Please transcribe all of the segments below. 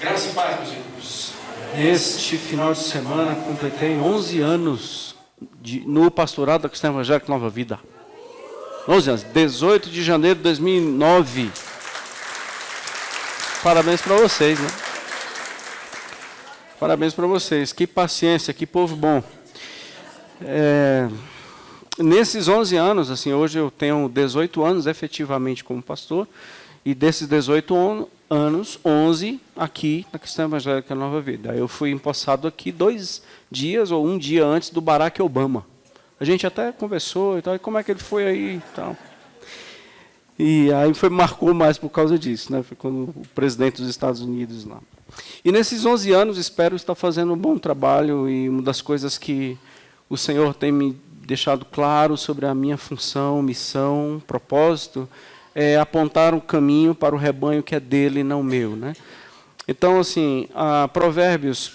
Graça e paz, meus irmãos. Neste final de semana, completei 11 anos no pastorado da Cristã Evangélica Nova Vida. 11 anos, 18 de janeiro de 2009. Parabéns para vocês, né? Parabéns para vocês. Que paciência, que povo bom. Nesses 11 anos, assim, hoje eu tenho 18 anos efetivamente como pastor, e desses 18 anos, 11 aqui na Cristã Evangélica Nova Vida. Eu fui empossado aqui 2 dias ou 1 dia antes do Barack Obama. A gente até conversou e tal, e como é que ele foi aí e tal. E aí marcou mais por causa disso, né? Foi quando o presidente dos Estados Unidos lá. E nesses 11 anos espero estar fazendo um bom trabalho, e uma das coisas que o Senhor tem me deixado claro sobre a minha função, missão, propósito, é apontar um caminho para o rebanho que é dele, não meu, né? Então, assim, Provérbios,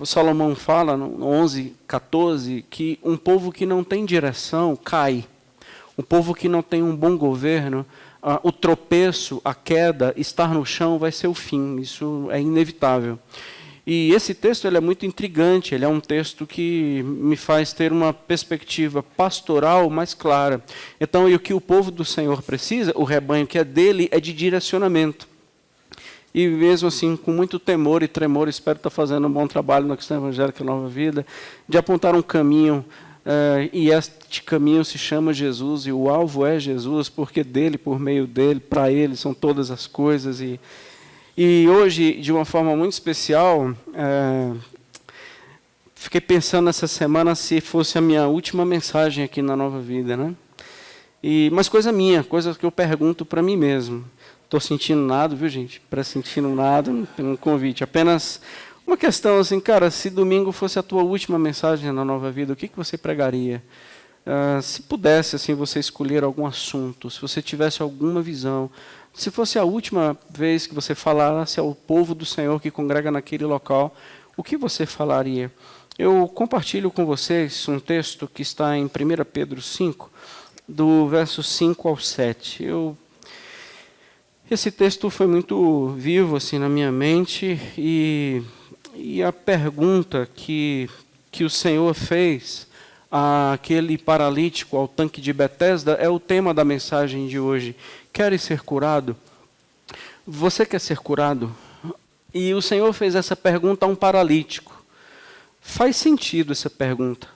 Salomão fala no 11:14, que um povo que não tem direção cai. Um povo que não tem um bom governo, o tropeço, a queda, estar no chão vai ser o fim. Isso é inevitável. E esse texto ele é muito intrigante, ele é um texto que me faz ter uma perspectiva pastoral mais clara. Então, e o que o povo do Senhor precisa, o rebanho que é dele, é de direcionamento. E mesmo assim, com muito temor e tremor, espero estar fazendo um bom trabalho na Cristã Evangélica Nova Vida, de apontar um caminho, e este caminho se chama Jesus, e o alvo é Jesus, porque dele, por meio dele, para ele, são todas as coisas. E hoje, de uma forma muito especial, fiquei pensando essa semana se fosse a minha última mensagem aqui na Nova Vida, né? Mas coisa minha, coisa que eu pergunto para mim mesmo. Estou sentindo nada, viu, gente? Pressentindo nada, não tem um convite. Apenas uma questão assim, cara, se domingo fosse a tua última mensagem na Nova Vida, o que você pregaria? Se pudesse, assim, você escolher algum assunto, se você tivesse alguma visão, se fosse a última vez que você falasse ao povo do Senhor que congrega naquele local, o que você falaria? Eu compartilho com vocês um texto que está em 1 Pedro 5, do verso 5 ao 7. Esse texto foi muito vivo assim, na minha mente, e a pergunta que o Senhor fez àquele paralítico ao tanque de Betesda é o tema da mensagem de hoje. Queres ser curado? Você quer ser curado? E o Senhor fez essa pergunta a um paralítico. Faz sentido essa pergunta,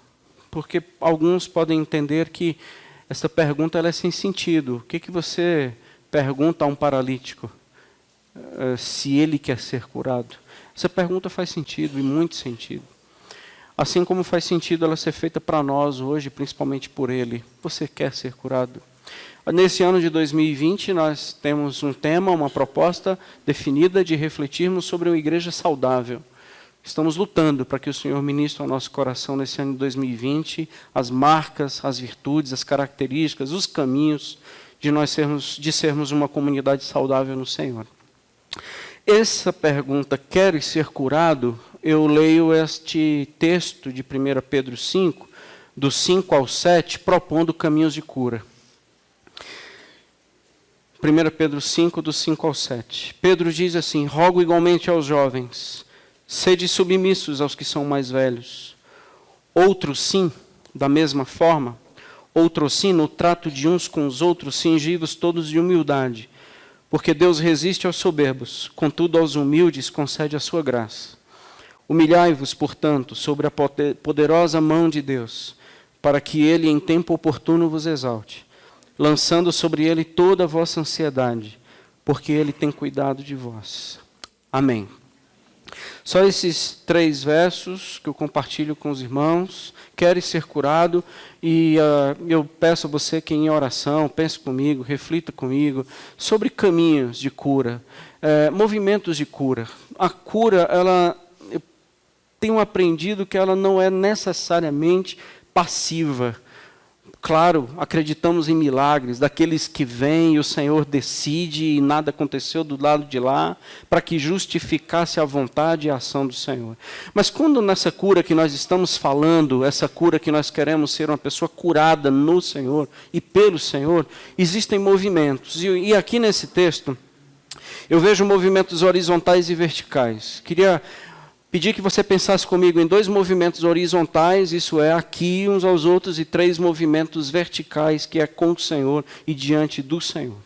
porque alguns podem entender que essa pergunta ela é sem sentido. O que você pergunta a um paralítico se ele quer ser curado? Essa pergunta faz sentido, e muito sentido. Assim como faz sentido ela ser feita para nós hoje, principalmente por ele. Você quer ser curado? Nesse ano de 2020, nós temos um tema, uma proposta definida de refletirmos sobre uma igreja saudável. Estamos lutando para que o Senhor ministre ao nosso coração nesse ano de 2020 as marcas, as virtudes, as características, os caminhos de sermos uma comunidade saudável no Senhor. Essa pergunta, queres ser curado? Eu leio este texto de 1 Pedro 5, do 5 ao 7, propondo caminhos de cura. 1 Pedro 5, do 5 ao 7. Pedro diz assim: rogo igualmente aos jovens, sede submissos aos que são mais velhos. Outros sim, da mesma forma, outros sim, no trato de uns com os outros, cingivos todos de humildade, porque Deus resiste aos soberbos, contudo aos humildes concede a sua graça. Humilhai-vos, portanto, sobre a poderosa mão de Deus, para que ele em tempo oportuno vos exalte, lançando sobre ele toda a vossa ansiedade, porque ele tem cuidado de vós. Amém. Só esses 3 versos que eu compartilho com os irmãos. Queres ser curado? E eu peço a você que em oração, pense comigo, reflita comigo sobre caminhos de cura, movimentos de cura. A cura, eu tenho aprendido que ela não é necessariamente passiva. Claro, acreditamos em milagres, daqueles que vêm e o Senhor decide e nada aconteceu do lado de lá, para que justificasse a vontade e a ação do Senhor. Mas quando nessa cura que nós estamos falando, essa cura que nós queremos ser uma pessoa curada no Senhor e pelo Senhor, existem movimentos. E aqui nesse texto, Eu vejo movimentos horizontais e verticais. Queria pedir que você pensasse comigo em 2 movimentos horizontais, isso é, aqui uns aos outros, e 3 movimentos verticais, que é com o Senhor e diante do Senhor.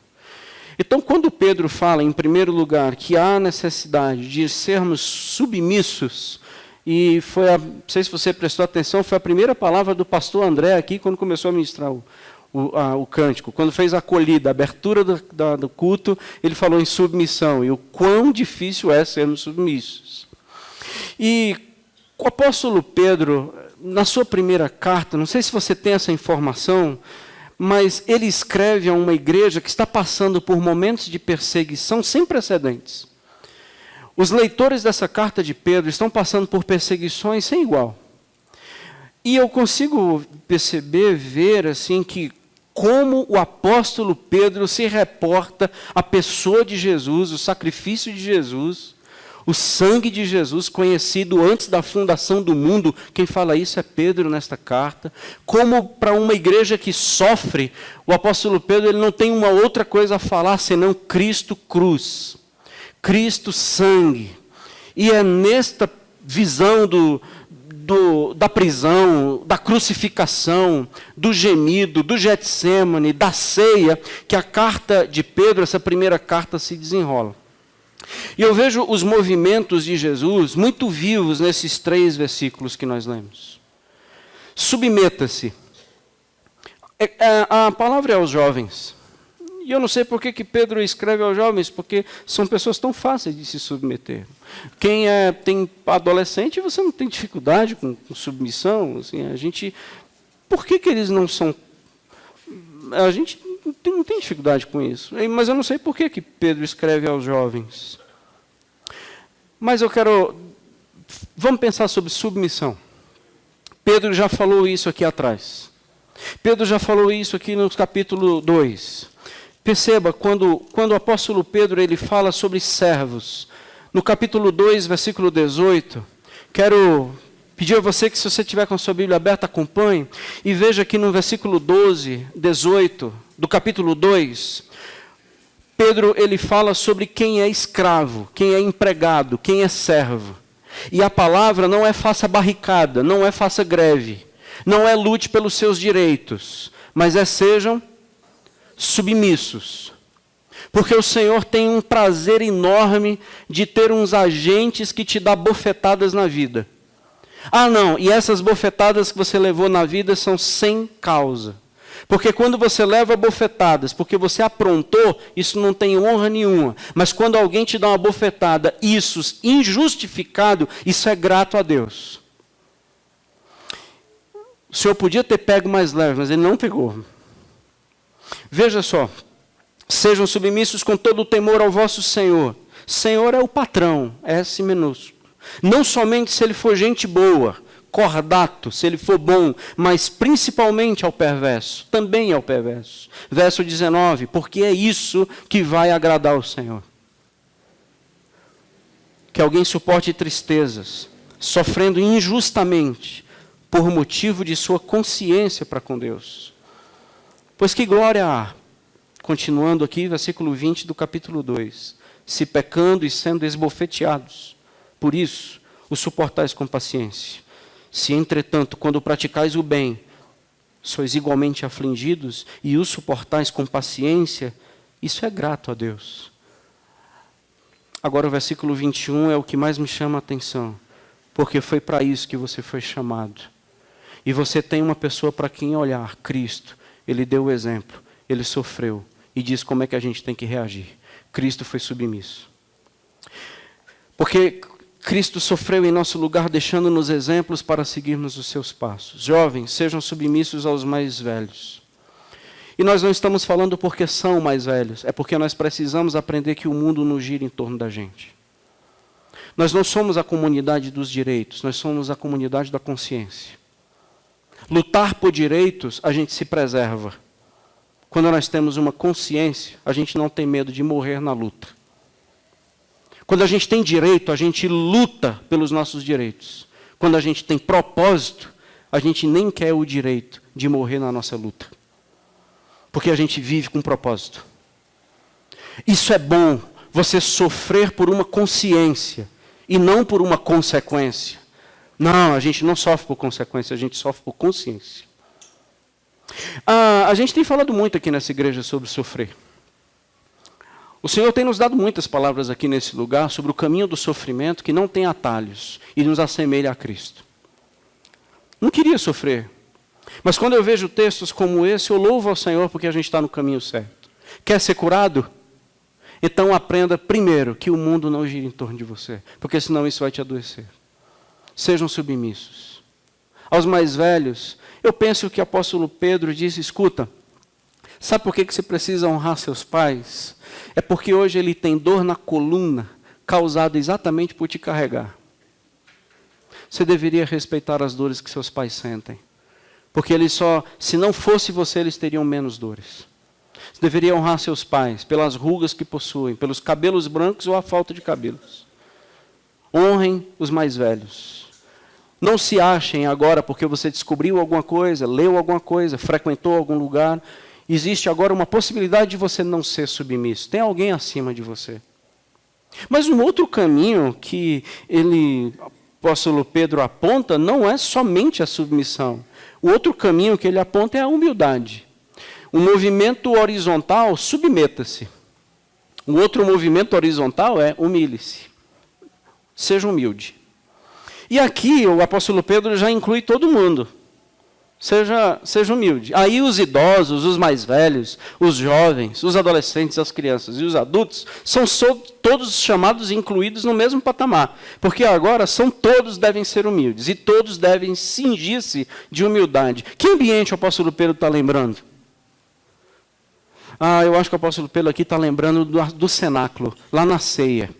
Então, quando Pedro fala, em primeiro lugar, que há necessidade de sermos submissos, e não sei se você prestou atenção, foi a primeira palavra do pastor André aqui, quando começou a ministrar o cântico. Quando fez a acolhida, a abertura do culto, ele falou em submissão, e o quão difícil é sermos submissos. E o apóstolo Pedro, na sua primeira carta, não sei se você tem essa informação, mas ele escreve a uma igreja que está passando por momentos de perseguição sem precedentes. Os leitores dessa carta de Pedro estão passando por perseguições sem igual. E eu consigo perceber, ver assim que como o apóstolo Pedro se reporta à pessoa de Jesus, o sacrifício de Jesus, o sangue de Jesus, conhecido antes da fundação do mundo. Quem fala isso é Pedro nesta carta. Como para uma igreja que sofre, o apóstolo Pedro ele não tem uma outra coisa a falar senão Cristo cruz, Cristo sangue. E é nesta visão da prisão, da crucificação, do gemido, do Getsêmane, da ceia, que a carta de Pedro, essa primeira carta, se desenrola. E eu vejo os movimentos de Jesus muito vivos nesses 3 versículos que nós lemos. Submeta-se. A palavra é aos jovens. E eu não sei por que Pedro escreve aos jovens, porque são pessoas tão fáceis de se submeter. Quem tem adolescente, você não tem dificuldade com submissão. Assim, por que eles não são... A gente não tem dificuldade com isso. Mas eu não sei por que Pedro escreve aos jovens. Mas vamos pensar sobre submissão. Pedro já falou isso aqui atrás. Pedro já falou isso aqui no capítulo 2. Perceba, quando o apóstolo Pedro ele fala sobre servos, no capítulo 2, versículo 18, quero pedir a você que, se você tiver com a sua Bíblia aberta, acompanhe, e veja aqui no versículo 12, 18, do capítulo 2, Pedro ele fala sobre quem é escravo, quem é empregado, quem é servo. E a palavra não é faça barricada, não é faça greve, não é lute pelos seus direitos, mas sejam submissos. Porque o Senhor tem um prazer enorme de ter uns agentes que te dão bofetadas na vida. Ah, não, e essas bofetadas que você levou na vida são sem causa. Porque quando você leva bofetadas, porque você aprontou, isso não tem honra nenhuma. Mas quando alguém te dá uma bofetada, isso injustificado, isso é grato a Deus. O Senhor podia ter pego mais leve, mas ele não pegou. Veja só, sejam submissos com todo o temor ao vosso Senhor. Senhor é o patrão, S minúsculo. Não somente se ele for gente boa, cordato, se ele for bom, mas principalmente ao perverso, também ao perverso. Verso 19, porque é isso que vai agradar ao Senhor. Que alguém suporte tristezas, sofrendo injustamente, por motivo de sua consciência para com Deus. Pois que glória há, continuando aqui, versículo 20 do capítulo 2, se pecando e sendo esbofeteados, por isso o suportais com paciência. Se, entretanto, quando praticais o bem, sois igualmente afligidos e o suportais com paciência, isso é grato a Deus. Agora o versículo 21 é o que mais me chama a atenção, porque foi para isso que você foi chamado. E você tem uma pessoa para quem olhar, Cristo. Ele deu o exemplo, ele sofreu e diz como é que a gente tem que reagir. Cristo foi submisso. Porque Cristo sofreu em nosso lugar, deixando-nos exemplos para seguirmos os seus passos. Jovens, sejam submissos aos mais velhos. E nós não estamos falando porque são mais velhos, é porque nós precisamos aprender que o mundo não gira em torno da gente. Nós não somos a comunidade dos direitos, nós somos a comunidade da consciência. Lutar por direitos, a gente se preserva. Quando nós temos uma consciência, a gente não tem medo de morrer na luta. Quando a gente tem direito, a gente luta pelos nossos direitos. Quando a gente tem propósito, a gente nem quer o direito de morrer na nossa luta. Porque a gente vive com propósito. Isso é bom, você sofrer por uma consciência e não por uma consequência. Não, a gente não sofre por consequência, a gente sofre por consciência. A gente tem falado muito aqui nessa igreja sobre sofrer. O Senhor tem nos dado muitas palavras aqui nesse lugar sobre o caminho do sofrimento que não tem atalhos e nos assemelha a Cristo. Não queria sofrer, mas quando eu vejo textos como esse, eu louvo ao Senhor porque a gente está no caminho certo. Quer ser curado? Então aprenda primeiro que o mundo não gira em torno de você, porque senão isso vai te adoecer. Sejam submissos. Aos mais velhos, eu penso que o apóstolo Pedro disse, escuta, sabe por que você precisa honrar seus pais? É porque hoje ele tem dor na coluna, causada exatamente por te carregar. Você deveria respeitar as dores que seus pais sentem. Porque eles se não fosse você, eles teriam menos dores. Você deveria honrar seus pais pelas rugas que possuem, pelos cabelos brancos ou a falta de cabelos. Honrem os mais velhos. Não se achem agora porque você descobriu alguma coisa, leu alguma coisa, frequentou algum lugar. Existe agora uma possibilidade de você não ser submisso. Tem alguém acima de você. Mas um outro caminho que o apóstolo Pedro aponta não é somente a submissão. O outro caminho que ele aponta é a humildade. Um movimento horizontal, submeta-se. O outro movimento horizontal é humilhe-se. Seja humilde. E aqui o apóstolo Pedro já inclui todo mundo. Seja humilde. Aí os idosos, os mais velhos, os jovens, os adolescentes, as crianças e os adultos são todos chamados e incluídos no mesmo patamar. Porque agora todos devem ser humildes e todos devem cingir-se de humildade. Que ambiente o apóstolo Pedro está lembrando? Eu acho que o apóstolo Pedro aqui está lembrando do cenáculo, lá na ceia.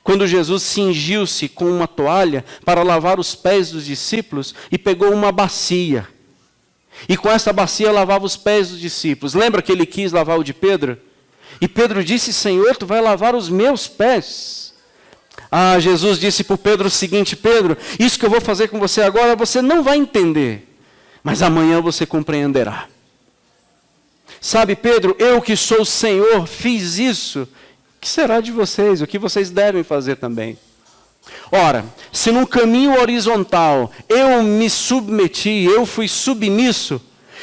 Quando Jesus cingiu-se com uma toalha para lavar os pés dos discípulos e pegou uma bacia. E com essa bacia lavava os pés dos discípulos. Lembra que ele quis lavar o de Pedro? E Pedro disse, Senhor, tu vai lavar os meus pés. Jesus disse para Pedro o seguinte, Pedro, isso que eu vou fazer com você agora, você não vai entender. Mas amanhã você compreenderá. Sabe, Pedro, eu que sou o Senhor, fiz isso. O que será de vocês? O que vocês devem fazer também? Ora, se num caminho horizontal eu me submeti, eu fui submisso,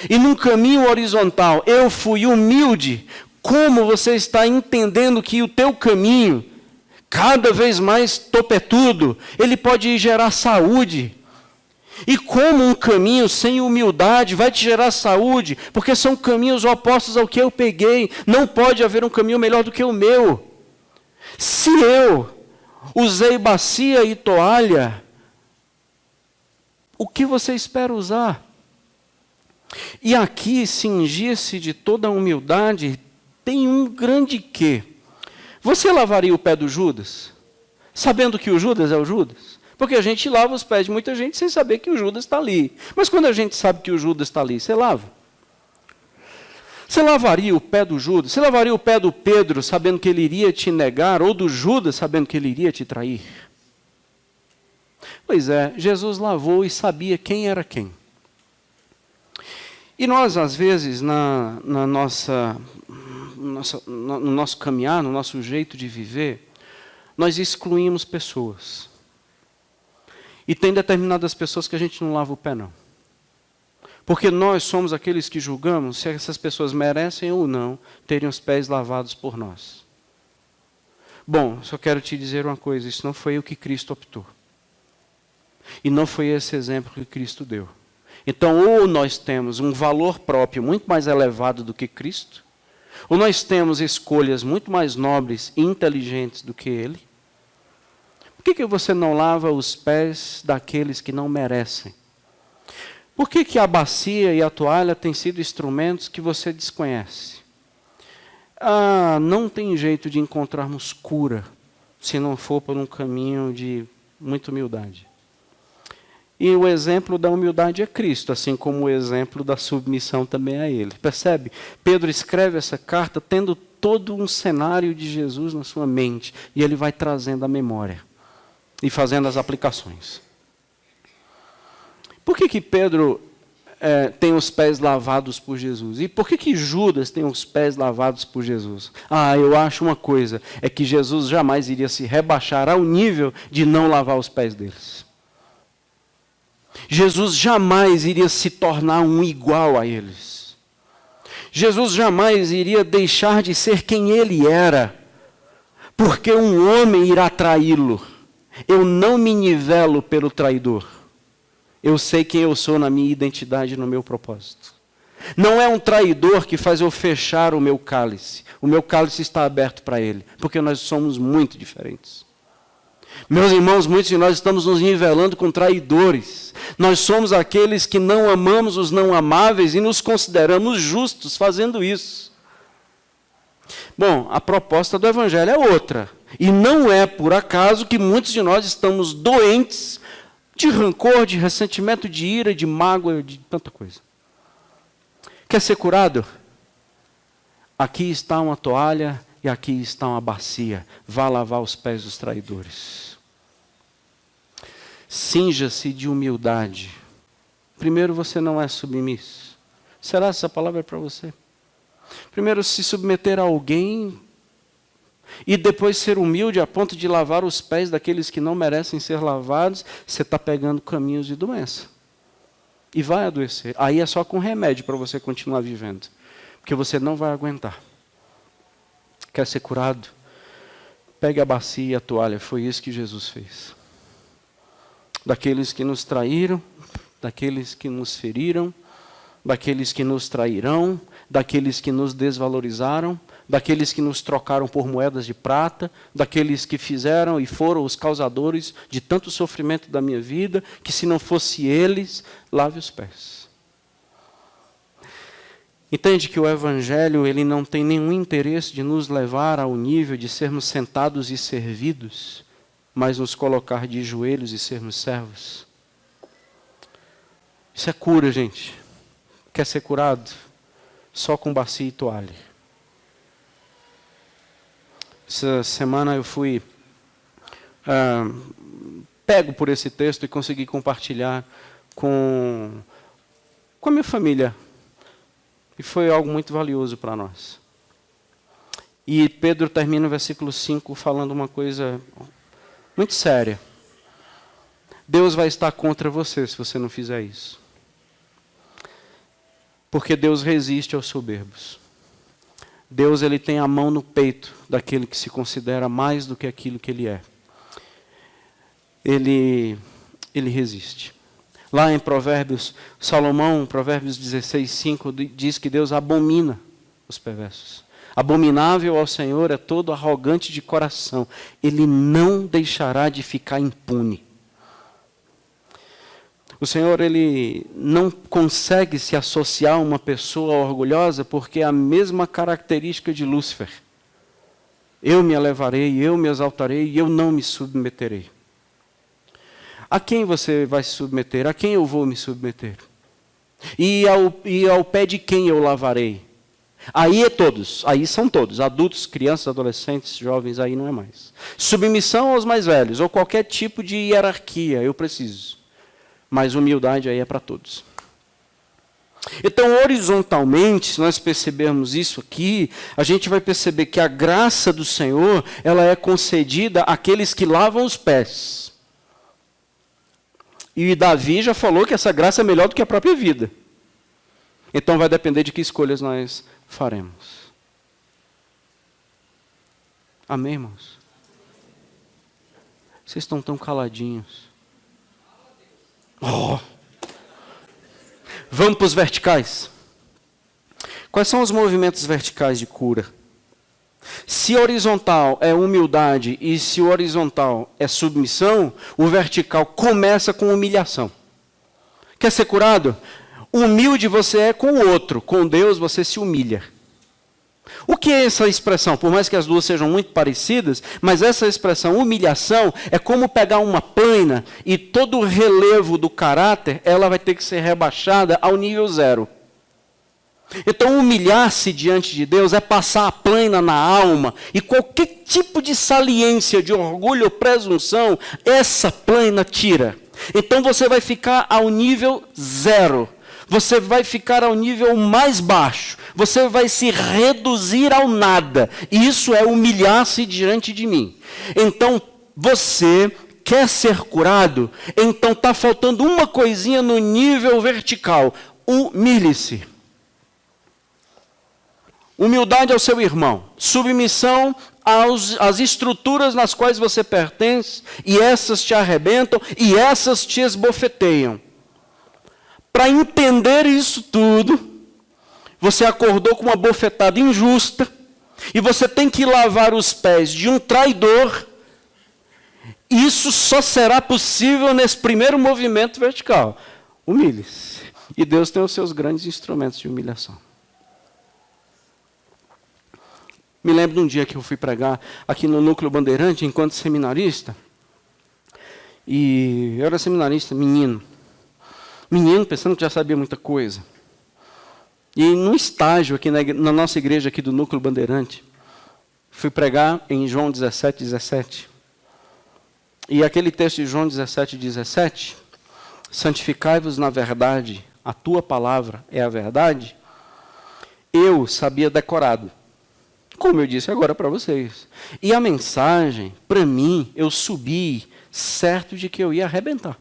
e num caminho horizontal eu fui humilde, como você está entendendo que o teu caminho, cada vez mais topetudo, ele pode gerar saúde? E como um caminho sem humildade vai te gerar saúde, porque são caminhos opostos ao que eu peguei, não pode haver um caminho melhor do que o meu. Se eu usei bacia e toalha, o que você espera usar? E aqui, cingir-se de toda a humildade, tem um grande quê. Você lavaria o pé do Judas, sabendo que o Judas é o Judas? Porque a gente lava os pés de muita gente sem saber que o Judas está ali. Mas quando a gente sabe que o Judas está ali, você lava? Você lavaria o pé do Judas? Você lavaria o pé do Pedro sabendo que ele iria te negar? Ou do Judas sabendo que ele iria te trair? Pois é, Jesus lavou e sabia quem era quem. E nós, às vezes, no nosso caminhar, no nosso jeito de viver, nós excluímos pessoas. E tem determinadas pessoas que a gente não lava o pé, não. Porque nós somos aqueles que julgamos se essas pessoas merecem ou não terem os pés lavados por nós. Bom, só quero te dizer uma coisa, isso não foi o que Cristo optou. E não foi esse exemplo que Cristo deu. Então, ou nós temos um valor próprio muito mais elevado do que Cristo, ou nós temos escolhas muito mais nobres e inteligentes do que Ele. Por que você não lava os pés daqueles que não merecem? Por que a bacia e a toalha têm sido instrumentos que você desconhece? Não tem jeito de encontrarmos cura se não for por um caminho de muita humildade. E o exemplo da humildade é Cristo, assim como o exemplo da submissão também é Ele. Percebe? Pedro escreve essa carta tendo todo um cenário de Jesus na sua mente, e ele vai trazendo a memória e fazendo as aplicações. Por que Pedro tem os pés lavados por Jesus. E por que Judas tem os pés lavados por Jesus? Eu acho uma coisa, é que Jesus jamais iria se rebaixar ao nível de não lavar os pés deles. Jesus jamais iria se tornar um igual a eles. Jesus jamais iria deixar de ser quem ele era, porque um homem irá traí-lo. Eu não me nivelo pelo traidor. Eu sei quem eu sou na minha identidade e no meu propósito. Não é um traidor que faz eu fechar o meu cálice. O meu cálice está aberto para ele, porque nós somos muito diferentes. Meus irmãos, muitos de nós estamos nos nivelando com traidores. Nós somos aqueles que não amamos os não amáveis e nos consideramos justos fazendo isso. Bom, a proposta do Evangelho é outra. E não é por acaso que muitos de nós estamos doentes de rancor, de ressentimento, de ira, de mágoa, de tanta coisa. Quer ser curado? Aqui está uma toalha e aqui está uma bacia. Vá lavar os pés dos traidores. Cinja-se de humildade. Primeiro, você não é submisso. Será essa palavra para você? Primeiro, se submeter a alguém e depois ser humilde a ponto de lavar os pés daqueles que não merecem ser lavados, você está pegando caminhos de doença. E vai adoecer. Aí é só com remédio para você continuar vivendo. Porque você não vai aguentar. Quer ser curado? Pegue a bacia e a toalha. Foi isso que Jesus fez. Daqueles que nos traíram, daqueles que nos feriram, daqueles que nos trairão, daqueles que nos desvalorizaram, daqueles que nos trocaram por moedas de prata, daqueles que fizeram e foram os causadores de tanto sofrimento da minha vida, que se não fosse eles, lave os pés. Entende que o Evangelho ele não tem nenhum interesse de nos levar ao nível de sermos sentados e servidos, mas nos colocar de joelhos e sermos servos. Isso é cura, gente. Quer ser curado? Só com bacia e toalha. Essa semana eu fui pego por esse texto e consegui compartilhar com a minha família. E foi algo muito valioso para nós. E Pedro termina o versículo 5 falando uma coisa muito séria. Deus vai estar contra você se você não fizer isso. Porque Deus resiste aos soberbos. Deus ele tem a mão no peito daquele que se considera mais do que aquilo que ele é. Ele resiste. Lá em Provérbios, Salomão, Provérbios 16:5, diz que Deus abomina os perversos. Abominável ao Senhor é todo arrogante de coração. Ele não deixará de ficar impune. O Senhor ele não consegue se associar a uma pessoa orgulhosa porque é a mesma característica de Lúcifer. Eu me elevarei, eu me exaltarei e eu não me submeterei. A quem você vai se submeter? A quem eu vou me submeter? E ao pé de quem eu lavarei? Aí é todos, aí são todos, adultos, crianças, adolescentes, jovens, aí não é mais. Submissão aos mais velhos, ou qualquer tipo de hierarquia, eu preciso. Mas humildade aí é para todos. Então, horizontalmente, se nós percebermos isso aqui, a gente vai perceber que a graça do Senhor, ela é concedida àqueles que lavam os pés. E Davi já falou que essa graça é melhor do que a própria vida. Então vai depender de que escolhas nós faremos. Amém, irmãos? Vocês estão tão caladinhos. Vamos para os verticais. Quais são os movimentos verticais de cura? Se horizontal é humildade e se o horizontal é submissão, o vertical começa com humilhação. Quer ser curado? Humilde você é com o outro, com Deus você se humilha. O que é essa expressão? Por mais que as duas sejam muito parecidas, mas essa expressão humilhação é como pegar uma plana e todo o relevo do caráter, ela vai ter que ser rebaixada ao nível 0. Então humilhar-se diante de Deus é passar a plana na alma e qualquer tipo de saliência, de orgulho ou presunção, essa plana tira. Então você vai ficar ao nível 0. Você vai ficar ao nível mais baixo. Você vai se reduzir ao nada. Isso é humilhar-se diante de mim. Então, você quer ser curado? Então está faltando uma coisinha no nível vertical. Humilhe-se. Humildade ao seu irmão. Submissão às estruturas nas quais você pertence, e essas te arrebentam, e essas te esbofeteiam. Para entender isso tudo, você acordou com uma bofetada injusta, e você tem que lavar os pés de um traidor. Isso só será possível nesse primeiro movimento vertical. Humilhe-se. E Deus tem os seus grandes instrumentos de humilhação. Me lembro de um dia que eu fui pregar aqui no Núcleo Bandeirante, enquanto seminarista. E eu era seminarista, menino. Menino, pensando que já sabia muita coisa. E num estágio aqui na nossa igreja aqui do Núcleo Bandeirante, fui pregar em João 17:17. E aquele texto de João 17:17, santificai-vos na verdade, a tua palavra é a verdade, eu sabia decorado. Como eu disse agora para vocês. E a mensagem, para mim, eu subi certo de que eu ia arrebentar.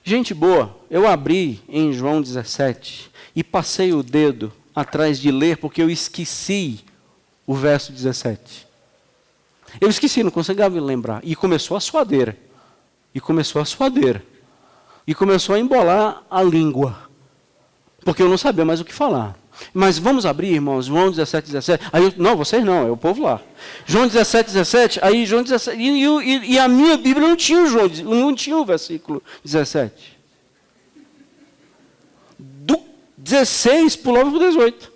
Gente boa, eu abri em João 17 e passei o dedo atrás de ler porque eu esqueci o verso 17. Eu esqueci, não conseguia me lembrar. E começou a suadeira. E começou a embolar a língua. Porque eu não sabia mais o que falar. Mas vamos abrir, irmãos, João 17:17. Aí não, vocês não, é o povo lá. João 17:17, aí João 17. E a minha Bíblia não tinha o versículo 17. Do 16 pulava para o 18.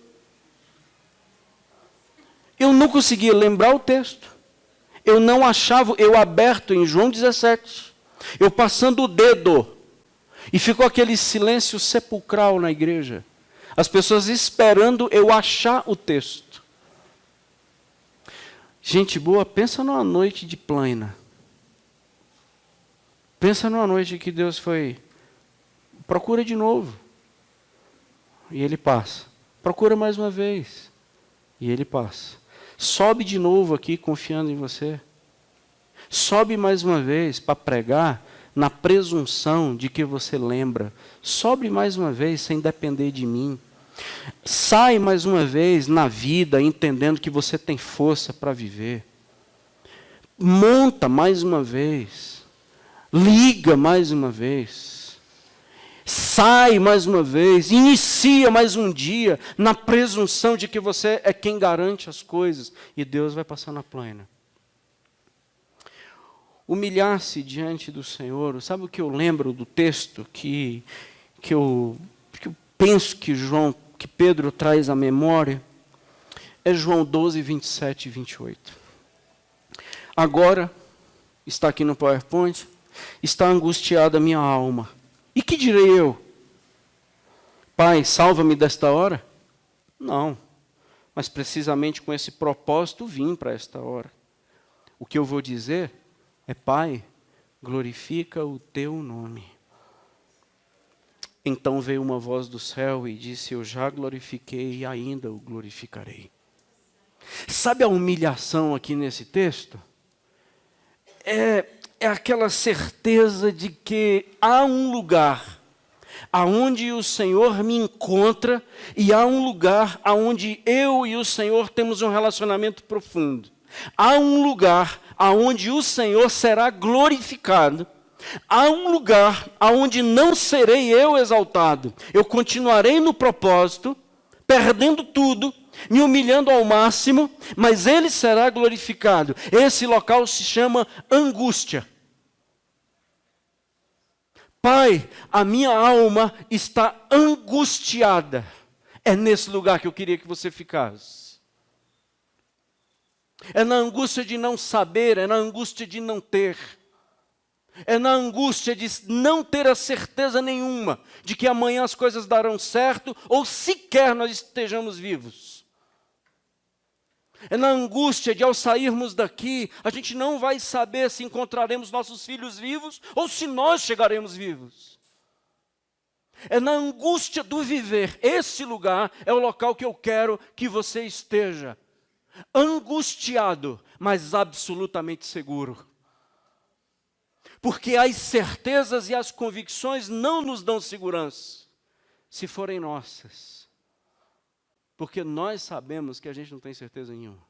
Eu não conseguia lembrar o texto. Eu não achava, eu aberto em João 17. Eu passando o dedo. E ficou aquele silêncio sepulcral na igreja. As pessoas esperando eu achar o texto. Gente boa, pensa numa noite de plena. Pensa numa noite que Deus foi, procura de novo. E Ele passa. Procura mais uma vez. E Ele passa. Sobe de novo aqui confiando em você. Sobe mais uma vez para pregar na presunção de que você lembra. Sobe mais uma vez sem depender de mim. Sai mais uma vez na vida entendendo que você tem força para viver. Monta mais uma vez. Liga mais uma vez. Sai mais uma vez. Inicia mais um dia na presunção de que você é quem garante as coisas. E Deus vai passar na plena. Humilhar-se diante do Senhor. Sabe o que eu lembro do texto que eu penso que Pedro traz à memória? É João 12, 27 e 28. Agora, está aqui no PowerPoint, está angustiada a minha alma. E que direi eu? Pai, salva-me desta hora? Não, mas precisamente com esse propósito vim para esta hora. O que eu vou dizer é: Pai, glorifica o teu nome. Então veio uma voz do céu e disse: eu já glorifiquei e ainda o glorificarei. Sabe a humilhação aqui nesse texto? É aquela certeza de que há um lugar aonde o Senhor me encontra e há um lugar aonde eu e o Senhor temos um relacionamento profundo. Há um lugar aonde o Senhor será glorificado. Há um lugar aonde não serei eu exaltado. Eu continuarei no propósito, perdendo tudo, me humilhando ao máximo, mas Ele será glorificado. Esse local se chama angústia. Pai, a minha alma está angustiada. É nesse lugar que eu queria que você ficasse. É na angústia de não saber, é na angústia de não ter. É na angústia de não ter a certeza nenhuma de que amanhã as coisas darão certo ou sequer nós estejamos vivos. É na angústia de ao sairmos daqui, a gente não vai saber se encontraremos nossos filhos vivos ou se nós chegaremos vivos. É na angústia do viver. Esse lugar é o local que eu quero que você esteja. Angustiado, mas absolutamente seguro. Porque as certezas e as convicções não nos dão segurança, se forem nossas. Porque nós sabemos que a gente não tem certeza nenhuma.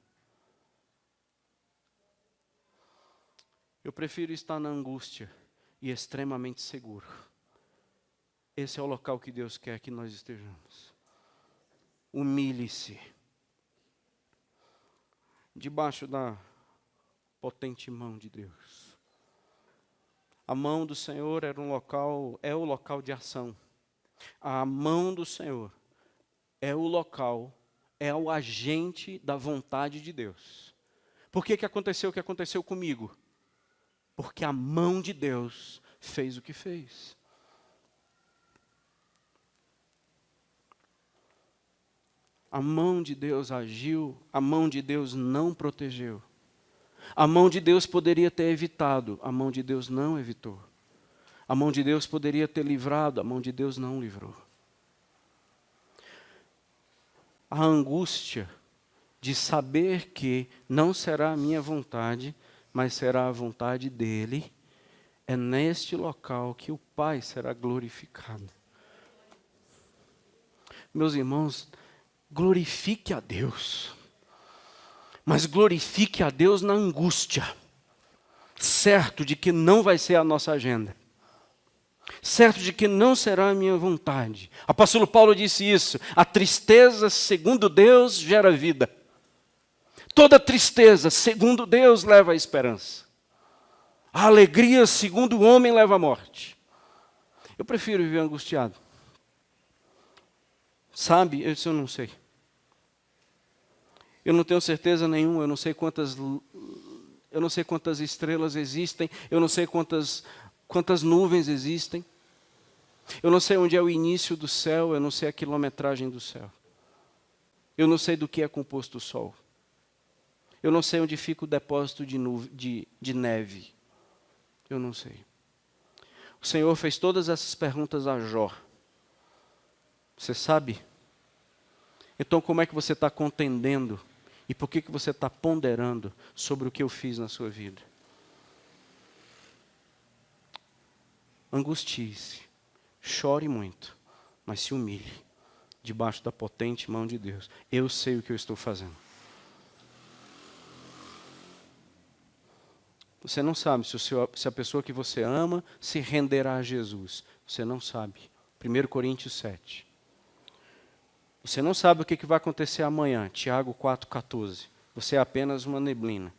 Eu prefiro estar na angústia e extremamente seguro. Esse é o local que Deus quer que nós estejamos. Humilhe-se. Debaixo da potente mão de Deus. A mão do Senhor é o local de ação. A mão do Senhor é o local, é o agente da vontade de Deus. Por que aconteceu o que aconteceu comigo? Porque a mão de Deus fez o que fez. A mão de Deus agiu, a mão de Deus não protegeu. A mão de Deus poderia ter evitado, a mão de Deus não evitou. A mão de Deus poderia ter livrado, a mão de Deus não livrou. A angústia de saber que não será a minha vontade, mas será a vontade dEle, é neste local que o Pai será glorificado. Meus irmãos, glorifique a Deus. Mas glorifique a Deus na angústia, certo de que não vai ser a nossa agenda, certo de que não será a minha vontade. Apóstolo Paulo disse isso: a tristeza, segundo Deus, gera vida. Toda tristeza, segundo Deus, leva à esperança. A alegria, segundo o homem, leva à morte. Eu prefiro viver angustiado. Sabe, isso eu não sei. Eu não tenho certeza nenhuma, eu não sei quantas estrelas existem, eu não sei quantas nuvens existem. Eu não sei onde é o início do céu, eu não sei a quilometragem do céu. Eu não sei do que é composto o sol. Eu não sei onde fica o depósito de neve. Eu não sei. O Senhor fez todas essas perguntas a Jó. Você sabe? Então como é que você está contendendo? E por que você está ponderando sobre o que eu fiz na sua vida? Angustie-se, chore muito, mas se humilhe debaixo da potente mão de Deus. Eu sei o que eu estou fazendo. Você não sabe se a pessoa que você ama se renderá a Jesus. Você não sabe. 1 Coríntios 7. Você não sabe o que vai acontecer amanhã. Tiago 4,14. Você é apenas uma neblina.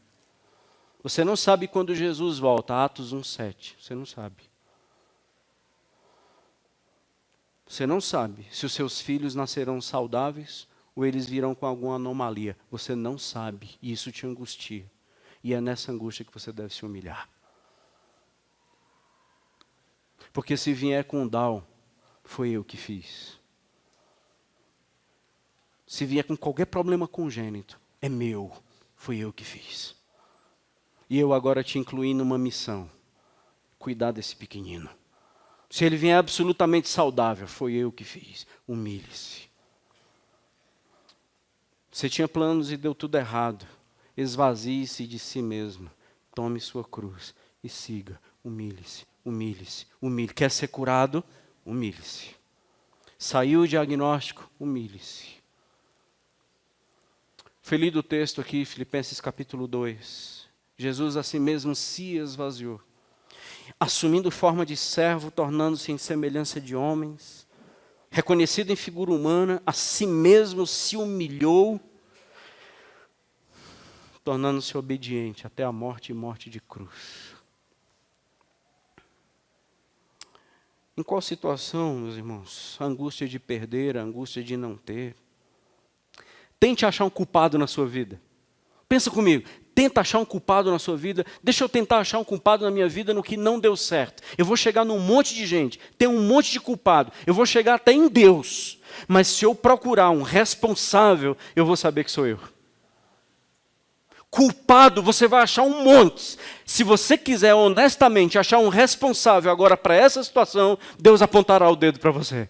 Você não sabe quando Jesus volta. Atos 1,7. Você não sabe. Você não sabe se os seus filhos nascerão saudáveis ou eles virão com alguma anomalia. Você não sabe. E isso te angustia. E é nessa angústia que você deve se humilhar. Porque se vier com Down, foi eu que fiz. Se vier com qualquer problema congênito, é meu, foi eu que fiz. E eu agora te incluí numa missão, cuidar desse pequenino. Se ele vier absolutamente saudável, foi eu que fiz, humilhe-se. Você tinha planos e deu tudo errado, esvazie-se de si mesmo, tome sua cruz e siga, humilhe-se, humilhe-se, humilhe. Quer ser curado? Humilhe-se. Saiu o diagnóstico? Humilhe-se. Foi lido o texto aqui, Filipenses capítulo 2. Jesus a si mesmo se esvaziou, assumindo forma de servo, tornando-se em semelhança de homens, reconhecido em figura humana, a si mesmo se humilhou, tornando-se obediente até a morte e morte de cruz. Em qual situação, meus irmãos? A angústia de perder, a angústia de não ter. Tente achar um culpado na sua vida. Pensa comigo, tenta achar um culpado na sua vida. Deixa eu tentar achar um culpado na minha vida no que não deu certo. Eu vou chegar num monte de gente, tem um monte de culpado. Eu vou chegar até em Deus. Mas se eu procurar um responsável, eu vou saber que sou eu. Culpado, você vai achar um monte. Se você quiser honestamente achar um responsável agora para essa situação, Deus apontará o dedo para você.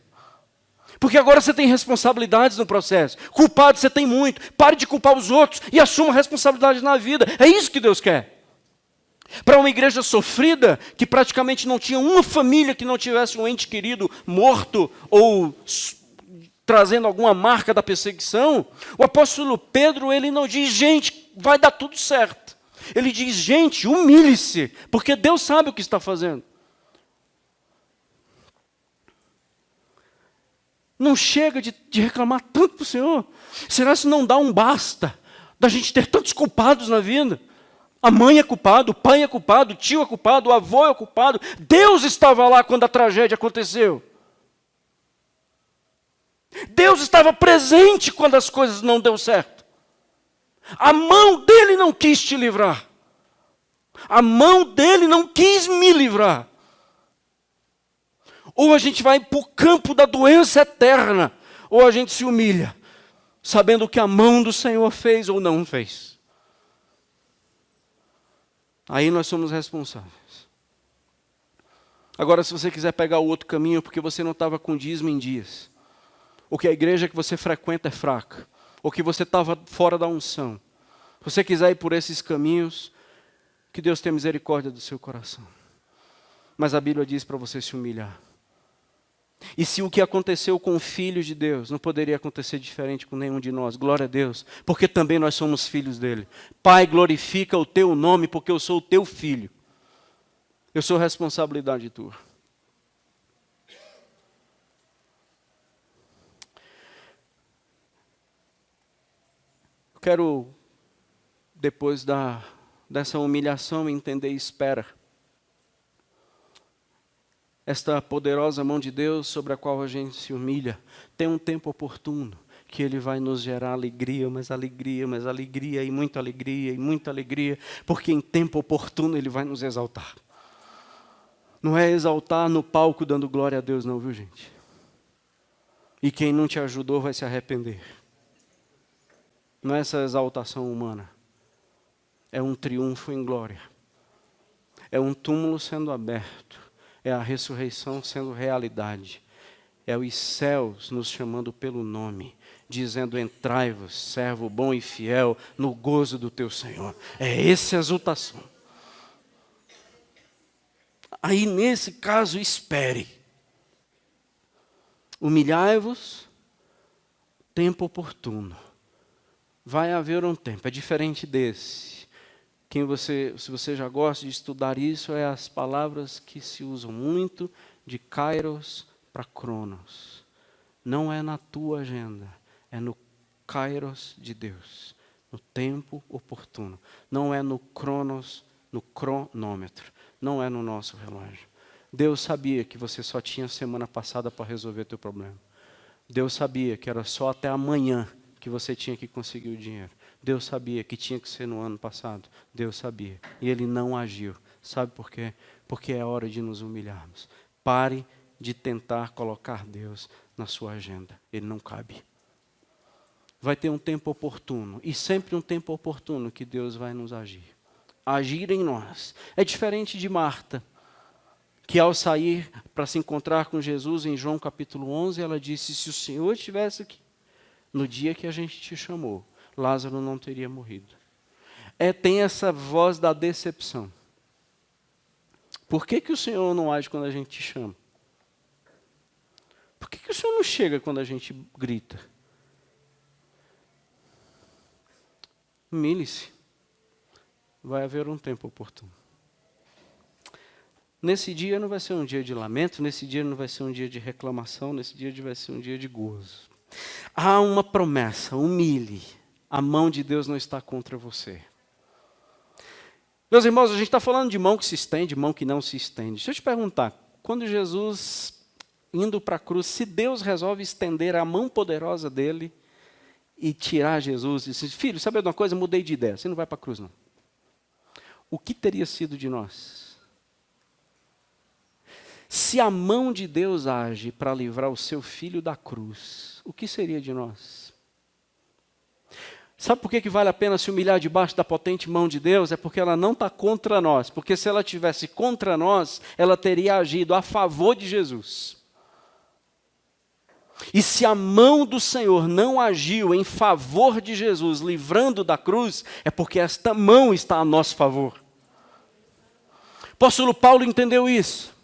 Porque agora você tem responsabilidades no processo. Culpado você tem muito. Pare de culpar os outros e assuma responsabilidade na vida. É isso que Deus quer. Para uma igreja sofrida, que praticamente não tinha uma família que não tivesse um ente querido morto ou trazendo alguma marca da perseguição, o apóstolo Pedro, ele não diz, gente, vai dar tudo certo. Ele diz, gente, humilhe-se, porque Deus sabe o que está fazendo. Não chega de reclamar tanto para o Senhor. Será que não dá um basta da gente ter tantos culpados na vida? A mãe é culpada, o pai é culpado, o tio é culpado, o avô é culpado. Deus estava lá quando a tragédia aconteceu. Deus estava presente quando as coisas não deu certo. A mão dele não quis te livrar. A mão dele não quis me livrar. Ou a gente vai para o campo da doença eterna, ou a gente se humilha, sabendo o que a mão do Senhor fez ou não fez. Aí nós somos responsáveis. Agora, se você quiser pegar o outro caminho, porque você não estava com dízimo em dias, ou que a igreja que você frequenta é fraca, ou que você estava fora da unção, se você quiser ir por esses caminhos, que Deus tenha misericórdia do seu coração. Mas a Bíblia diz para você se humilhar. E se o que aconteceu com o Filho de Deus não poderia acontecer diferente com nenhum de nós, glória a Deus, porque também nós somos filhos dele. Pai, glorifica o teu nome, porque eu sou o teu filho. Eu sou responsabilidade tua. Eu quero, depois dessa humilhação, entender espera. Esta poderosa mão de Deus sobre a qual a gente se humilha, tem um tempo oportuno, que Ele vai nos gerar alegria, mais alegria, mais alegria, e muita alegria, porque em tempo oportuno Ele vai nos exaltar. Não é exaltar no palco dando glória a Deus não, viu gente? E quem não te ajudou vai se arrepender. Não é essa exaltação humana, é um triunfo em glória, é um túmulo sendo aberto, é a ressurreição sendo realidade. É os céus nos chamando pelo nome, dizendo, entrai-vos, servo bom e fiel, no gozo do teu Senhor. É essa exultação. Aí, nesse caso, espere. Humilhai-vos, tempo oportuno. Vai haver um tempo, é diferente desse. Se você já gosta de estudar isso, é as palavras que se usam muito de kairos para cronos. Não é na tua agenda, é no kairos de Deus, no tempo oportuno. Não é no cronos, no cronômetro, não é no nosso relógio. Deus sabia que você só tinha semana passada para resolver teu problema. Deus sabia que era só até amanhã que você tinha que conseguir o dinheiro. Deus sabia que tinha que ser no ano passado. Deus sabia. E Ele não agiu. Sabe por quê? Porque é hora de nos humilharmos. Pare de tentar colocar Deus na sua agenda. Ele não cabe. Vai ter um tempo oportuno. E sempre um tempo oportuno que Deus vai nos agir. Agir em nós. É diferente de Marta, que ao sair para se encontrar com Jesus em João capítulo 11, ela disse, se o Senhor estivesse aqui, no dia que a gente te chamou, Lázaro não teria morrido. Tem essa voz da decepção. Por que o Senhor não age quando a gente te chama? Por que o Senhor não chega quando a gente grita? Humilhe-se. Vai haver um tempo oportuno. Nesse dia não vai ser um dia de lamento, nesse dia não vai ser um dia de reclamação, nesse dia vai ser um dia de gozo. Há uma promessa, humilhe. A mão de Deus não está contra você. Meus irmãos, a gente está falando de mão que se estende, mão que não se estende. Deixa eu te perguntar, quando Jesus, indo para a cruz, se Deus resolve estender a mão poderosa dele e tirar Jesus, e diz, filho, sabe de uma coisa? Mudei de ideia, você não vai para a cruz não. O que teria sido de nós? Se a mão de Deus age para livrar o seu filho da cruz, o que seria de nós? Sabe por que vale a pena se humilhar debaixo da potente mão de Deus? É porque ela não está contra nós. Porque se ela estivesse contra nós, ela teria agido a favor de Jesus. E se a mão do Senhor não agiu em favor de Jesus, livrando da cruz, é porque esta mão está a nosso favor. O apóstolo Paulo entendeu isso.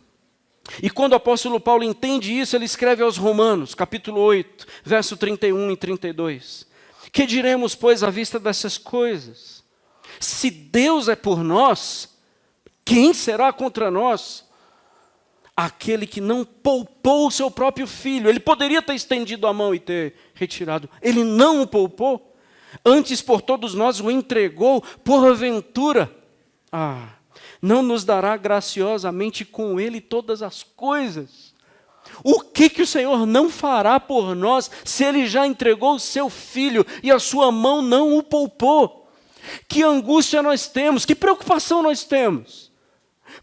E quando o apóstolo Paulo entende isso, ele escreve aos Romanos, capítulo 8, verso 31 e 32. Que diremos, pois, à vista dessas coisas? Se Deus é por nós, quem será contra nós? Aquele que não poupou o seu próprio filho. Ele poderia ter estendido a mão e ter retirado. Ele não o poupou. Antes, por todos nós, o entregou. Porventura, não nos dará graciosamente com ele todas as coisas? O que o Senhor não fará por nós, se Ele já entregou o seu Filho e a sua mão não o poupou? Que angústia nós temos, que preocupação nós temos.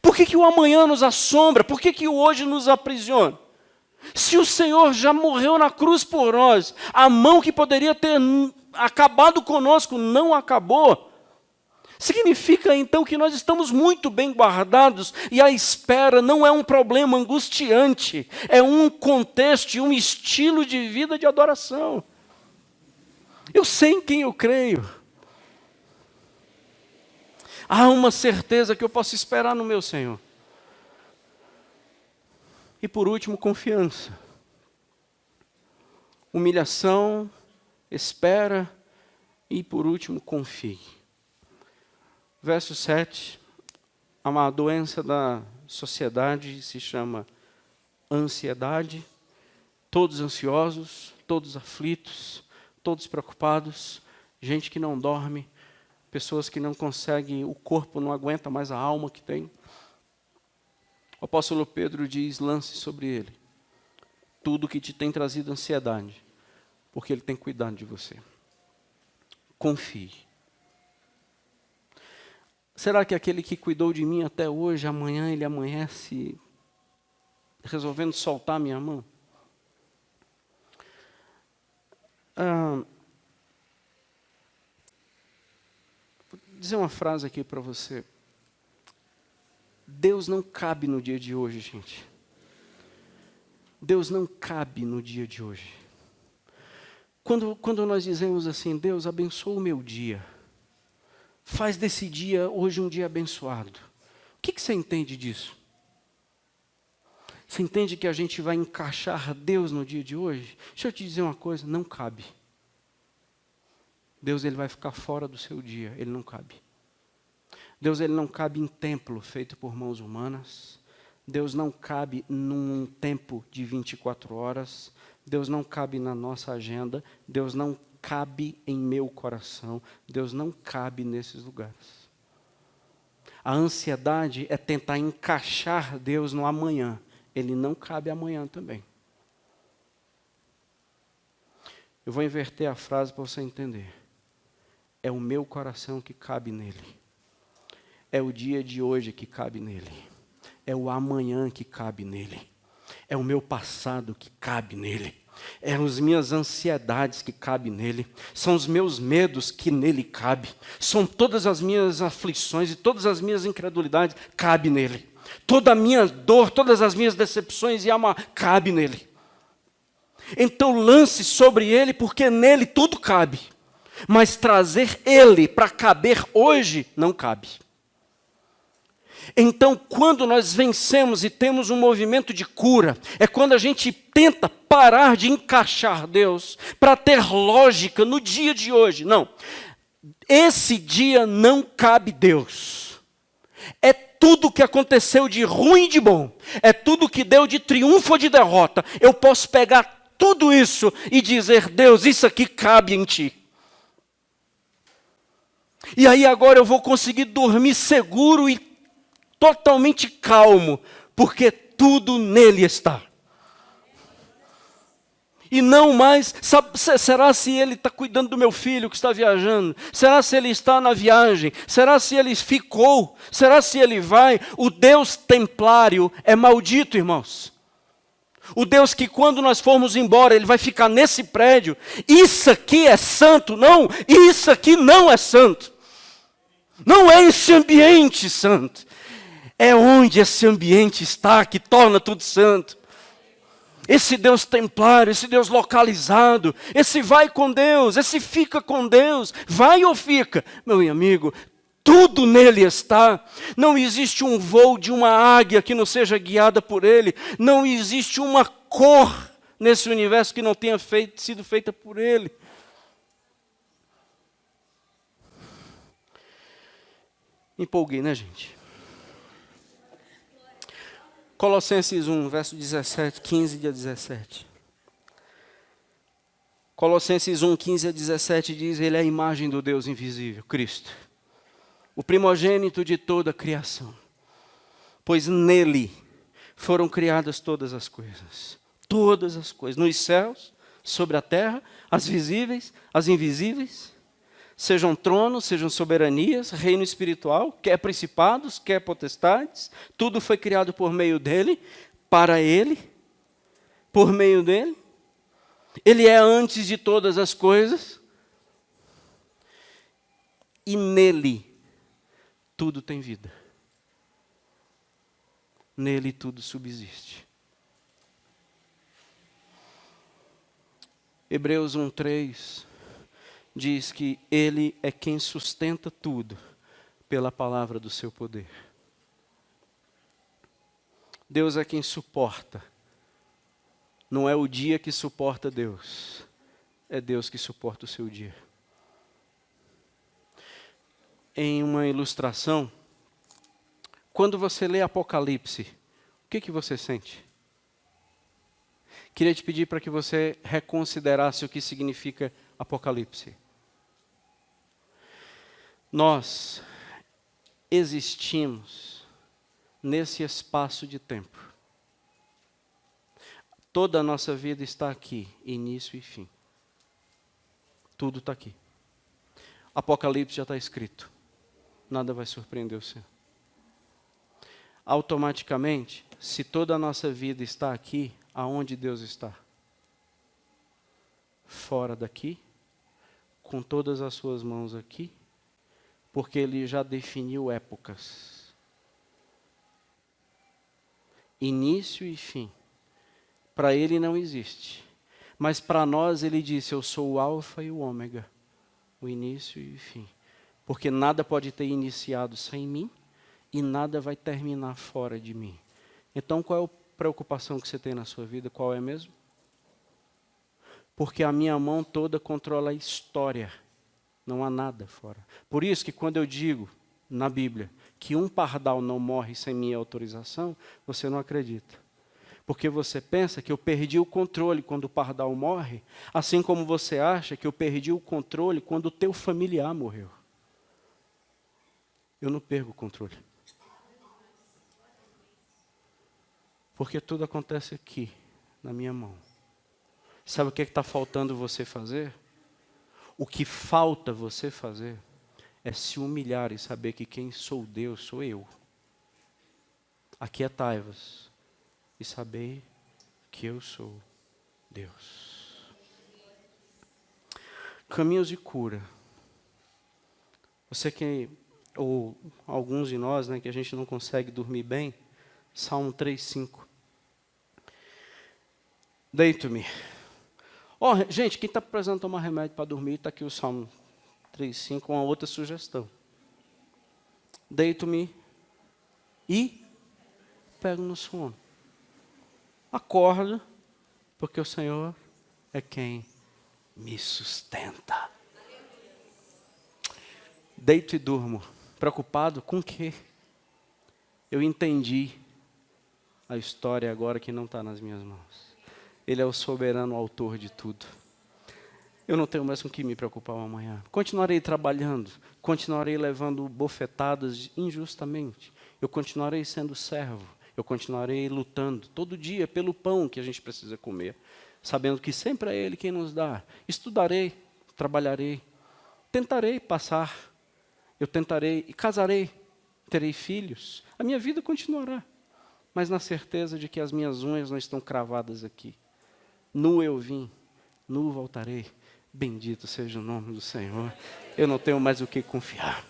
Por que o amanhã nos assombra? Por que o hoje nos aprisiona? Se o Senhor já morreu na cruz por nós, a mão que poderia ter acabado conosco não acabou. Significa então que nós estamos muito bem guardados e a espera não é um problema angustiante, é um contexto e um estilo de vida de adoração. Eu sei em quem eu creio. Há uma certeza que eu posso esperar no meu Senhor. E por último, confiança. Humilhação, espera e por último, confie. Verso 7, uma doença da sociedade se chama ansiedade. Todos ansiosos, todos aflitos, todos preocupados, gente que não dorme, pessoas que não conseguem, o corpo não aguenta mais a alma que tem. O apóstolo Pedro diz, lance sobre ele tudo que te tem trazido ansiedade, porque ele tem cuidado de você. Confie. Será que aquele que cuidou de mim até hoje, amanhã ele amanhece resolvendo soltar minha mão? Vou dizer uma frase aqui para você. Deus não cabe no dia de hoje, gente. Deus não cabe no dia de hoje. Quando nós dizemos assim, Deus abençoa o meu dia, faz desse dia hoje um dia abençoado. O que você entende disso? Você entende que a gente vai encaixar Deus no dia de hoje? Deixa eu te dizer uma coisa, não cabe. Deus ele vai ficar fora do seu dia, ele não cabe. Deus ele não cabe em templo feito por mãos humanas. Deus não cabe num tempo de 24 horas. Deus não cabe na nossa agenda. Deus não cabe em meu coração. Deus não cabe nesses lugares. A ansiedade é tentar encaixar Deus no amanhã. Ele não cabe amanhã também. Eu vou inverter a frase para você entender. É o meu coração que cabe nele. É o dia de hoje que cabe nele. É o amanhã que cabe nele. É o meu passado que cabe nele. É as minhas ansiedades que cabem nele. São os meus medos que nele cabem. São todas as minhas aflições e todas as minhas incredulidades cabe nele. Toda a minha dor, todas as minhas decepções e alma cabe nele. Então lance sobre ele, porque nele tudo cabe. Mas trazer ele para caber hoje não cabe. Então, quando nós vencemos e temos um movimento de cura, é quando a gente tenta parar de encaixar Deus para ter lógica no dia de hoje. Não, esse dia não cabe Deus. É tudo que aconteceu de ruim e de bom. É tudo que deu de triunfo ou de derrota. Eu posso pegar tudo isso e dizer, Deus, isso aqui cabe em ti. E aí agora eu vou conseguir dormir seguro e totalmente calmo, porque tudo nele está. E não mais, será se ele está cuidando do meu filho que está viajando? Será se ele está na viagem? Será se ele ficou? Será se ele vai? O Deus templário é maldito, irmãos. O Deus que quando nós formos embora, Ele vai ficar nesse prédio. Isso aqui é santo. Não, isso aqui não é santo. Não é esse ambiente santo. É onde esse ambiente está que torna tudo santo. Esse Deus templário, esse Deus localizado, esse vai com Deus, esse fica com Deus, vai ou fica? Meu amigo, tudo nele está. Não existe um voo de uma águia que não seja guiada por ele. Não existe uma cor nesse universo que não tenha sido feita por ele. Me empolguei, né, gente? Colossenses 1, verso 17, 15 a 17. Colossenses 1, 15 a 17 diz: Ele é a imagem do Deus invisível, Cristo, o primogênito de toda a criação, pois nele foram criadas todas as coisas, nos céus, sobre a terra, as visíveis, as invisíveis, sejam tronos, sejam soberanias, reino espiritual, quer principados, quer potestades, tudo foi criado por meio dele, para ele, por meio dele. Ele é antes de todas as coisas, e nele tudo tem vida. Nele tudo subsiste. Hebreus 1:3 diz que Ele é quem sustenta tudo pela palavra do seu poder. Deus é quem suporta. Não é o dia que suporta Deus, é Deus que suporta o seu dia. Em uma ilustração, quando você lê Apocalipse, o que você sente? Queria te pedir para que você reconsiderasse o que significa Apocalipse. Nós existimos nesse espaço de tempo. Toda a nossa vida está aqui, início e fim. Tudo está aqui. Apocalipse já está escrito. Nada vai surpreender o Senhor. Automaticamente, se toda a nossa vida está aqui, aonde Deus está? Fora daqui, com todas as suas mãos aqui, porque Ele já definiu épocas. Início e fim. Para Ele não existe. Mas para nós Ele disse: eu sou o alfa e o ômega, o início e o fim. Porque nada pode ter iniciado sem mim e nada vai terminar fora de mim. Então qual é a preocupação que você tem na sua vida? Qual é mesmo? Porque a minha mão toda controla a história. Não há nada fora. Por isso que quando eu digo na Bíblia que um pardal não morre sem minha autorização, você não acredita. Porque você pensa que eu perdi o controle quando o pardal morre, assim como você acha que eu perdi o controle quando o teu familiar morreu. Eu não perco o controle. Porque tudo acontece aqui, na minha mão. Sabe o que está faltando você fazer? O que falta você fazer é se humilhar e saber que quem sou Deus sou eu. Aquietai-vos e saber que eu sou Deus. Caminhos de cura. Você que, ou alguns de nós, né, que a gente não consegue dormir bem, Salmo 3:5. Deito-me. Gente, quem está precisando tomar remédio para dormir, está aqui o Salmo 3:5, uma outra sugestão. Deito-me e pego no sono. Acordo, porque o Senhor é quem me sustenta. Deito e durmo. Preocupado com o quê? Eu entendi a história agora que não está nas minhas mãos. Ele é o soberano autor de tudo. Eu não tenho mais com o que me preocupar amanhã. Continuarei trabalhando, continuarei levando bofetadas injustamente. Eu continuarei sendo servo, eu continuarei lutando todo dia pelo pão que a gente precisa comer, sabendo que sempre é Ele quem nos dá. Estudarei, trabalharei, tentarei passar, eu tentarei e casarei, terei filhos. A minha vida continuará. mas na certeza de que as minhas unhas não estão cravadas aqui. Nu eu vim, nu voltarei. Bendito seja o nome do Senhor. Eu não tenho mais o que confiar.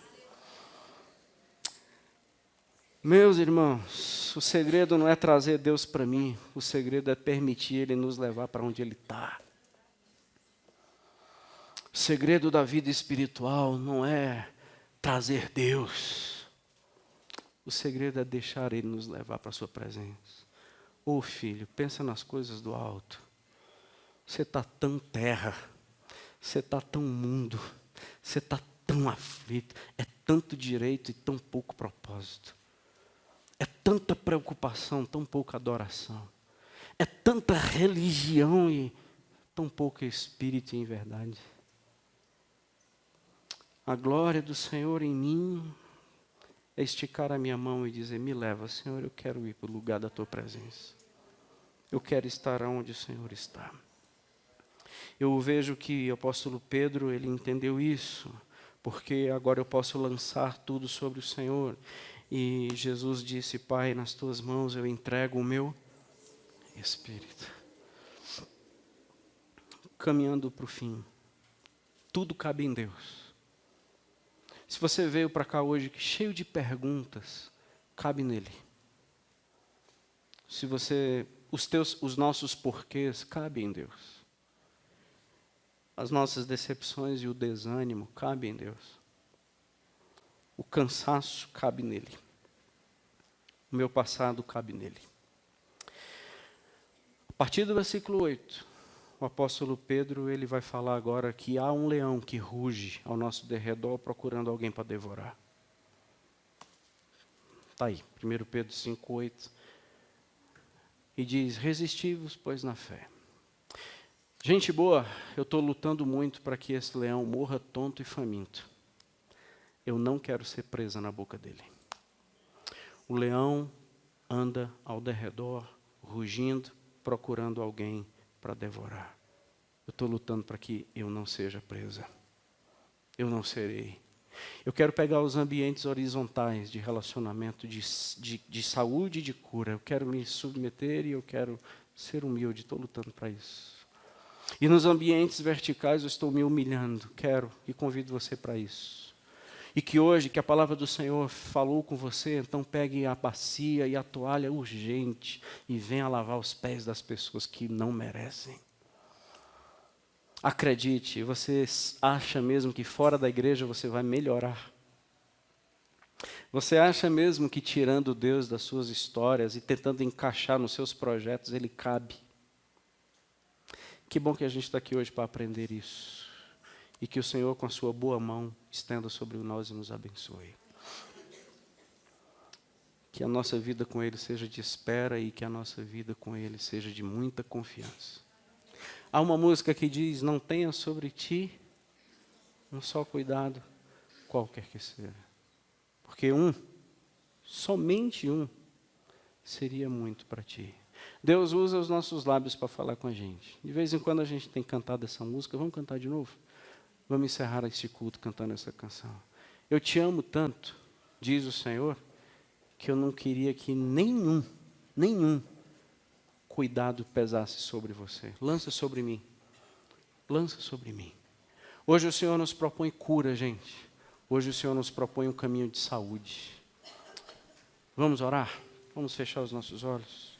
Meus irmãos, o segredo não é trazer Deus para mim, o segredo é permitir Ele nos levar para onde Ele está. O segredo da vida espiritual não é trazer Deus. O segredo é deixar Ele nos levar para a sua presença. Ô filho, pensa nas coisas do alto. Você está tão terra, você está tão mundo, você está tão aflito, é tanto direito e tão pouco propósito. É tanta preocupação, tão pouca adoração. É tanta religião e tão pouco espírito em verdade. A glória do Senhor em mim é esticar a minha mão e dizer, me leva, Senhor, eu quero ir para o lugar da Tua presença. Eu quero estar onde o Senhor está. Eu vejo que o apóstolo Pedro, ele entendeu isso, porque agora eu posso lançar tudo sobre o Senhor. E Jesus disse, Pai, nas Tuas mãos eu entrego o meu espírito. Caminhando para o fim. Tudo cabe em Deus. Se você veio para cá hoje cheio de perguntas, cabe nele. Se você, os nossos porquês, cabe em Deus. As nossas decepções e o desânimo, cabe em Deus. O cansaço cabe nele. O meu passado cabe nele. A partir do versículo 8, o apóstolo Pedro ele vai falar agora que há um leão que ruge ao nosso derredor procurando alguém para devorar. Está aí, 1 Pedro 5, 8. E diz, resisti-vos, pois, na fé. Gente boa, eu estou lutando muito para que esse leão morra tonto e faminto. Eu não quero ser presa na boca dele. O leão anda ao derredor, rugindo, procurando alguém para devorar. Eu estou lutando para que eu não seja presa. Eu não serei. Eu quero pegar os ambientes horizontais de relacionamento, de saúde e de cura. Eu quero me submeter e eu quero ser humilde. Estou lutando para isso. E nos ambientes verticais eu estou me humilhando. Quero e convido você para isso. E que hoje, que a palavra do Senhor falou com você, então pegue a bacia e a toalha urgente e venha lavar os pés das pessoas que não merecem. Acredite, você acha mesmo que fora da igreja você vai melhorar? Você acha mesmo que tirando Deus das suas histórias e tentando encaixar nos seus projetos, Ele cabe? Que bom que a gente está aqui hoje para aprender isso. E que o Senhor, com a sua boa mão, estenda sobre nós e nos abençoe. Que a nossa vida com Ele seja de espera e que a nossa vida com Ele seja de muita confiança. Há uma música que diz, não tenha sobre ti um só cuidado, qualquer que seja. Porque somente um, seria muito para ti. Deus usa os nossos lábios para falar com a gente. De vez em quando a gente tem cantado essa música, vamos cantar de novo? Vamos encerrar este culto cantando essa canção. Eu te amo tanto, diz o Senhor, que eu não queria que nenhum cuidado pesasse sobre você. Lança sobre mim. Lança sobre mim. Hoje o Senhor nos propõe cura, gente. Hoje o Senhor nos propõe um caminho de saúde. Vamos orar? Vamos fechar os nossos olhos?